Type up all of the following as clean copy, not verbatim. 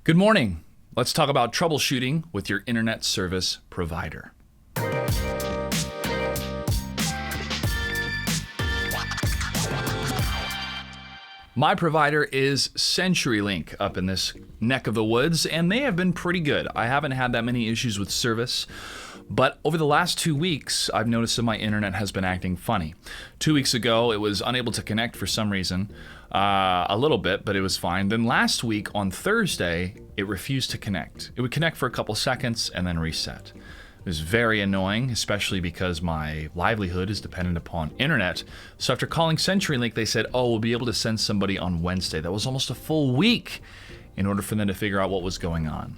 Good morning. Let's talk about troubleshooting with your internet service provider. My provider is CenturyLink up in this neck of the woods, and they have been pretty good. I haven't had that many issues with service, but over the last 2 weeks, I've noticed that my internet has been acting funny. 2 weeks ago, it was unable to connect for some reason, a little bit, but it was fine. Then last week on Thursday, it refused to connect. It would connect for a couple seconds and then reset. It was very annoying, especially because my livelihood is dependent upon internet. So after calling CenturyLink, they said, we'll be able to send somebody on Wednesday. That was almost a full week in order for them to figure out what was going on.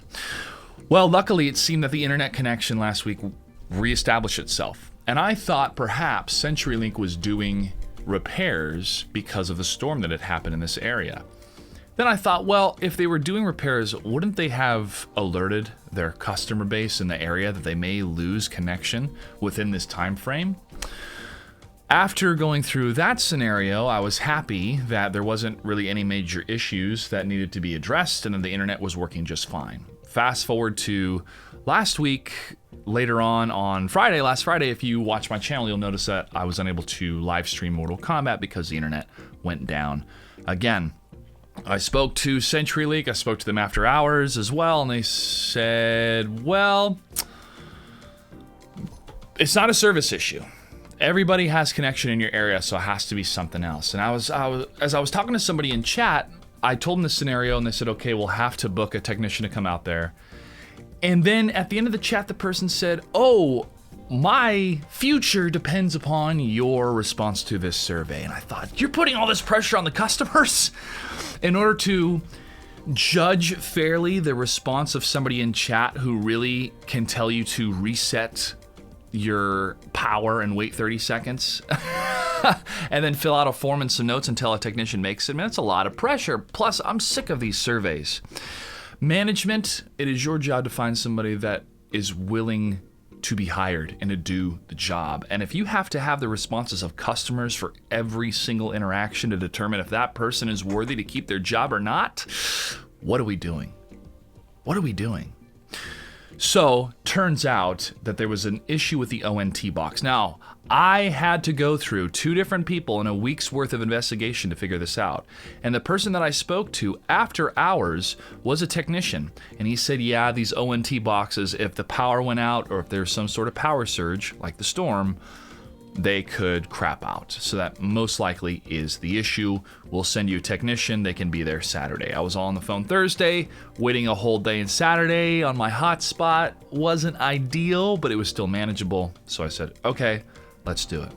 Well, luckily, it seemed that the internet connection last week reestablished itself. And I thought perhaps CenturyLink was doing repairs because of the storm that had happened in this area. Then I thought, well, if they were doing repairs, wouldn't they have alerted their customer base in the area that they may lose connection within this time frame? After going through that scenario, I was happy that there wasn't really any major issues that needed to be addressed and that the internet was working just fine. Fast forward to last week, later on Friday, last Friday, if you watch my channel, you'll notice that I was unable to live stream Mortal Kombat because the internet went down again. I spoke to CenturyLink, I spoke to them after hours as well, and they said, well, it's not a service issue. Everybody has connection in your area, so it has to be something else. And as I was talking to somebody in chat, I told them the scenario, and they said, okay, we'll have to book a technician to come out there. And then at the end of the chat, the person said, my future depends upon your response to this survey. And I thought, you're putting all this pressure on the customers in order to judge fairly the response of somebody in chat who really can tell you to reset your power and wait 30 seconds and then fill out a form and some notes until a technician makes it. Man, that's a lot of pressure. Plus, I'm sick of these surveys. Management, it is your job to find somebody that is willing to be hired and to do the job. And if you have to have the responses of customers for every single interaction to determine if that person is worthy to keep their job or not, what are we doing? What are we doing? So, turns out that there was an issue with the ONT box. Now, I had to go through 2 different people in a week's worth of investigation to figure this out. And the person that I spoke to after hours was a technician. And he said, yeah, these ONT boxes, if the power went out or if there's some sort of power surge, like the storm, they could crap out. So that most likely is the issue. We'll send you a technician. They can be there Saturday. I was on the phone Thursday, waiting a whole day and Saturday on my hotspot. Wasn't ideal, but it was still manageable. So I said, okay, let's do it.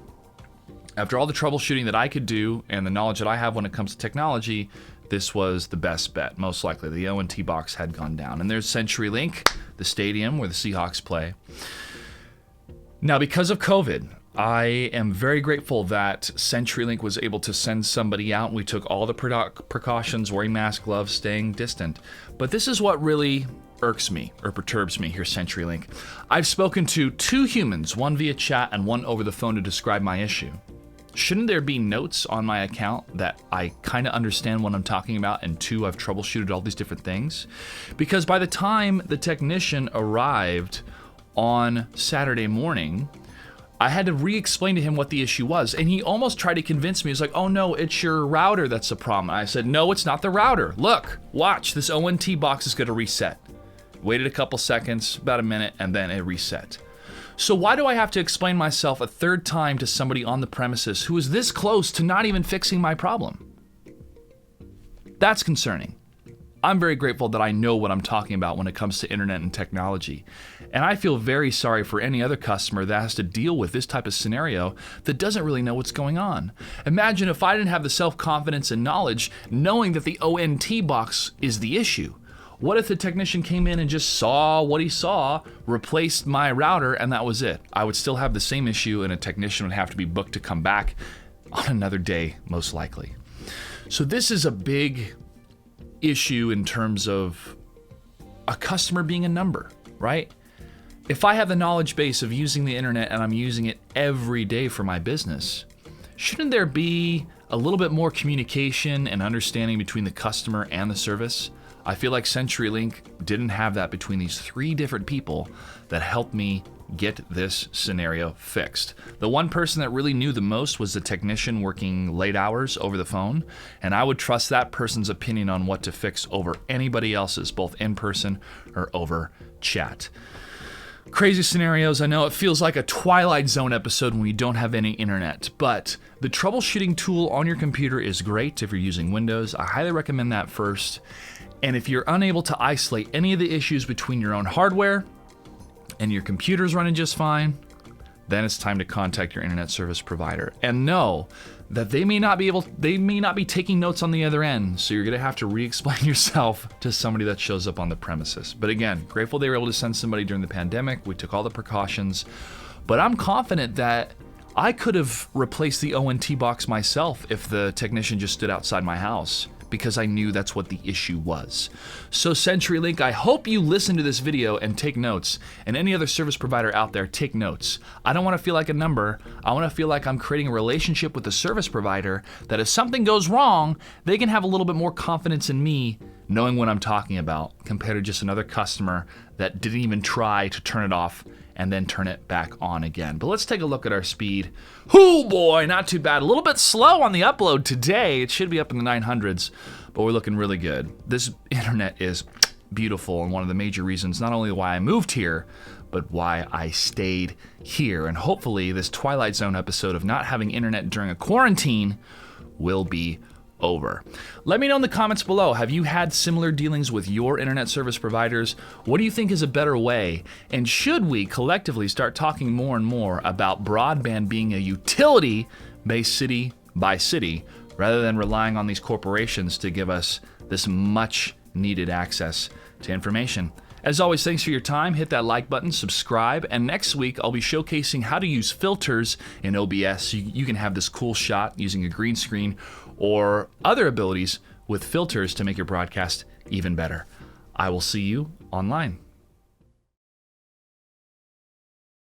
After all the troubleshooting that I could do and the knowledge that I have when it comes to technology, this was the best bet. Most likely the ONT box had gone down. And there's CenturyLink, the stadium where the Seahawks play. Now, because of COVID, I am very grateful that CenturyLink was able to send somebody out. We took all the precautions, wearing masks, gloves, staying distant. But this is what really irks me or perturbs me here, CenturyLink. I've spoken to 2 humans, one via chat and one over the phone to describe my issue. Shouldn't there be notes on my account that I kind of understand what I'm talking about, and 2, I've troubleshooted all these different things? Because by the time the technician arrived on Saturday morning, I had to re-explain to him what the issue was, and he almost tried to convince me. He was like, oh no, it's your router that's the problem. I said, no, it's not the router. Look, watch, this ONT box is gonna reset. Waited a couple seconds, about a minute, and then it reset. So why do I have to explain myself a 3rd time to somebody on the premises who is this close to not even fixing my problem? That's concerning. I'm very grateful that I know what I'm talking about when it comes to internet and technology. And I feel very sorry for any other customer that has to deal with this type of scenario that doesn't really know what's going on. Imagine if I didn't have the self-confidence and knowledge knowing that the ONT box is the issue. What if the technician came in and just saw what he saw, replaced my router, and that was it? I would still have the same issue, and a technician would have to be booked to come back on another day, most likely. So this is a big issue in terms of a customer being a number, right? If I have the knowledge base of using the internet and I'm using it every day for my business, shouldn't there be a little bit more communication and understanding between the customer and the service? I feel like CenturyLink didn't have that between these 3 different people that helped me get this scenario fixed. The one person that really knew the most was the technician working late hours over the phone, and I would trust that person's opinion on what to fix over anybody else's, both in person or over chat. Crazy scenarios. I know it feels like a Twilight Zone episode when we don't have any internet, but the troubleshooting tool on your computer is great if you're using Windows. I highly recommend that first. And if you're unable to isolate any of the issues between your own hardware and your computer's running just fine, then it's time to contact your internet service provider. And know that they may not be taking notes on the other end, so you're gonna have to re-explain yourself to somebody that shows up on the premises. But again, grateful they were able to send somebody during the pandemic. We took all the precautions, but I'm confident that I could have replaced the ONT box myself if the technician just stood outside my house, because I knew that's what the issue was. So CenturyLink, I hope you listen to this video and take notes, and any other service provider out there, take notes. I don't want to feel like a number. I want to feel like I'm creating a relationship with the service provider that if something goes wrong, they can have a little bit more confidence in me knowing what I'm talking about, compared to just another customer that didn't even try to turn it off and then turn it back on again. But let's take a look at our speed. Oh boy, not too bad. A little bit slow on the upload today. It should be up in the 900s, but we're looking really good. This internet is beautiful, and one of the major reasons not only why I moved here, but why I stayed here. And hopefully this Twilight Zone episode of not having internet during a quarantine will be over. Let me know in the comments below, have you had similar dealings with your internet service providers? What do you think is a better way? And should we collectively start talking more and more about broadband being a utility based city by city, rather than relying on these corporations to give us this much needed access to information? As always, thanks for your time. Hit that like button, subscribe, and next week I'll be showcasing how to use filters in OBS so you can have this cool shot using a green screen or other abilities with filters to make your broadcast even better. I will see you online.